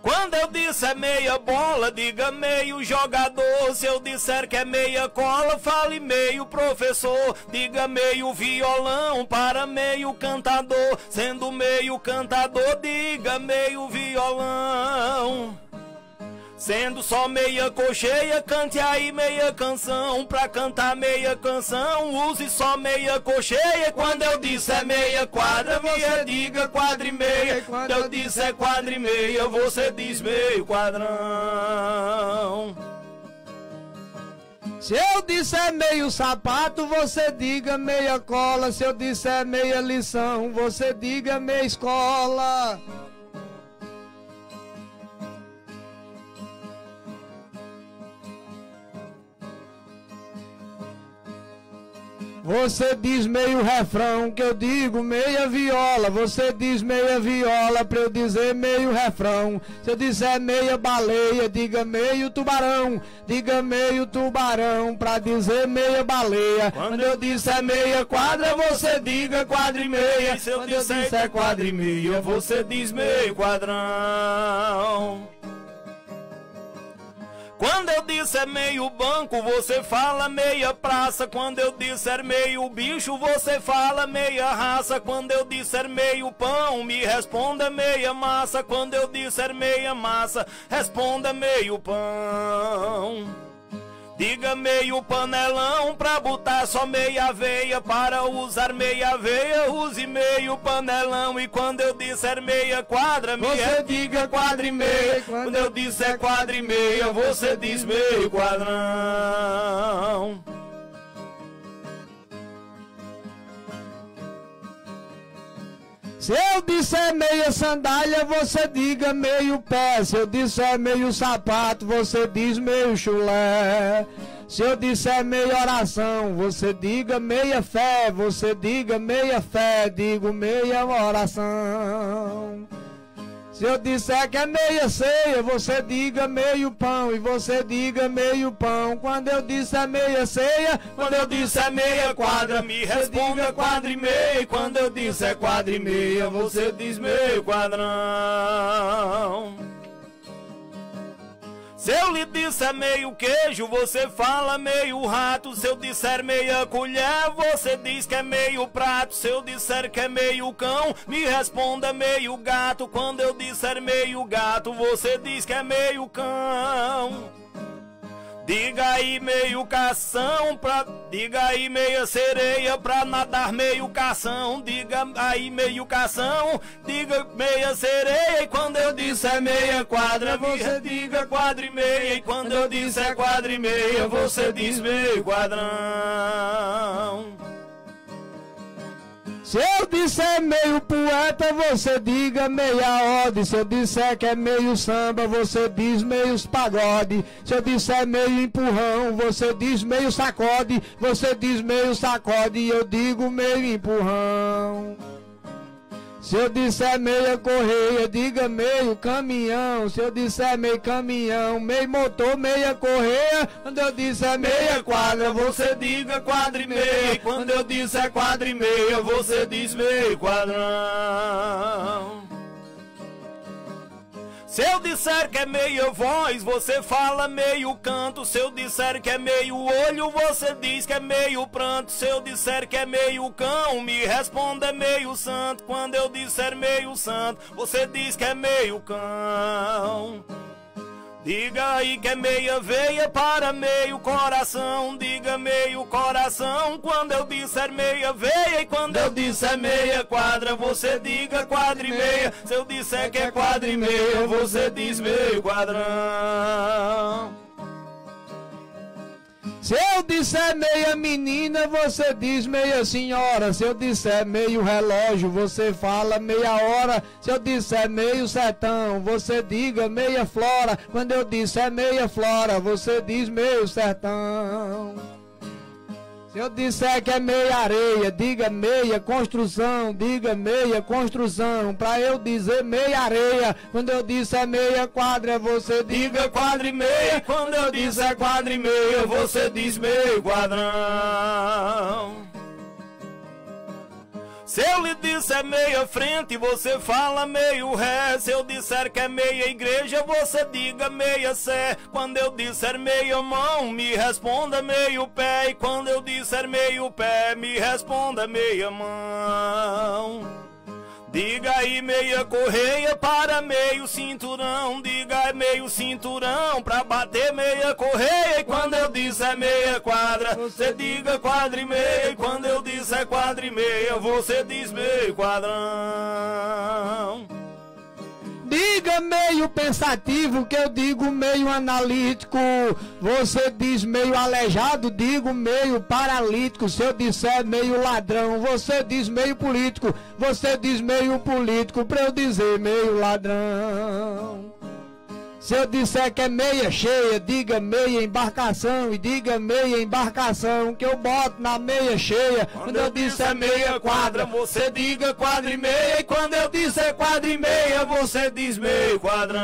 Quando eu disser meia bola, diga meio jogador. Se eu disser que é meia cola, fale meio professor. Diga meio violão para meio cantador. Sendo meio cantador, diga meio violão. Sendo só meia cocheia, cante aí meia canção. Pra cantar meia canção, use só meia cocheia. Quando eu disser meia quadra, você diga quadra e meia. Quando eu disser quadra e meia, você diz meio quadrão. Se eu disser meio sapato, você diga meia cola. Se eu disser meia lição, você diga meia escola. Você diz meio refrão, que eu digo meia viola. Você diz meia viola, pra eu dizer meio refrão. Se eu disser meia baleia, diga meio tubarão. Diga meio tubarão, pra dizer meia baleia. Quando eu disser meia quadra, você diga quadra e meia. Se eu disser quadra e meia, você diz meio quadrão. Quando eu disser meio banco, você fala meia praça. Quando eu disser meio bicho, você fala meia raça. Quando eu disser meio pão, me responda meia massa. Quando eu disser meia massa, responda meio pão. Diga meio panelão pra botar só meia aveia. Para usar meia aveia, use meio panelão. E quando eu disser meia quadra, você diga quadra e meia. Quando eu disser quadra e meia, você diz meio quadrão. Se eu disser meia sandália, você diga meio pé. Se eu disser meio sapato, você diz meio chulé. Se eu disser meia oração, você diga meia fé. Você diga meia fé, digo meia oração. Se eu disser que é meia ceia, você diga meio pão. E você diga meio pão. Quando eu disser meia ceia, quando eu disser meia quadra, me responda quadra e meia. Quando eu disser quadra e meia, você diz meio quadrão. Se eu lhe disser meio queijo, você fala meio rato. Se eu disser meia colher, você diz que é meio prato. Se eu disser que é meio cão, me responda meio gato. Quando eu disser meio gato, você diz que é meio cão. Diga aí meio cação, diga aí meia sereia pra nadar meio cação. Diga aí meio cação, diga meia sereia. E quando eu disser meia quadra, você diga quadra e meia. E quando eu disser quadra e meia, você diz meio quadrão. Se eu disser meio poeta, você diga meia ode. Se eu disser que é meio samba, você diz meio pagode. Se eu disser meio empurrão, você diz meio sacode. Você diz meio sacode e eu digo meio empurrão. Se eu disser meia correia, diga meio caminhão. Se eu disser meio caminhão, meio motor, meia correia. Quando eu disser meia quadra, você diga quadra e meia. E quando eu disser quadra e meia, você diz meio quadrão. Se eu disser que é meia voz, você fala meio canto. Se eu disser que é meio olho, você diz que é meio pranto. Se eu disser que é meio cão, me responda meio santo. Quando eu disser meio santo, você diz que é meio cão. Diga aí que é meia veia para meio coração. Diga meio coração quando eu disser meia veia. E quando eu disser meia quadra, você diga quadra e meia. Se eu disser que é quadra e meia, você diz meio quadrão. Se eu disser meia menina, você diz meia senhora. Se eu disser meio relógio, você fala meia hora. Se eu disser meio sertão, você diga meia flora. Quando eu disser meia flora, você diz meio sertão. Se eu disser que é meia areia, diga meia construção. Diga meia construção, pra eu dizer meia areia. Quando eu disser meia quadra, você diga quadra e meia. Quando eu disser quadra e meia, você diz meio quadrão. Se eu lhe disser meia frente, você fala meio ré. Se eu disser que é meia igreja, você diga meia sé. Quando eu disser meia mão, me responda meio pé. E quando eu disser meio pé, me responda meia mão. Diga aí meia correia para meio cinturão. Diga aí meio cinturão pra bater meia correia. E quando eu disser meia quadra, você diga quadra e meia. E quando eu disser quadra e meia, você diz meio quadrão. Diga meio pensativo, que eu digo meio analítico. Você diz meio aleijado, digo meio paralítico. Se eu disser meio ladrão, você diz meio político. Você diz meio político pra eu dizer meio ladrão. Se eu disser que é meia cheia, diga meia embarcação. E diga meia embarcação, que eu boto na meia cheia. Quando eu disser meia quadra, você diga quadra e meia. E quando eu disser quadra e meia, você diz meio quadrão.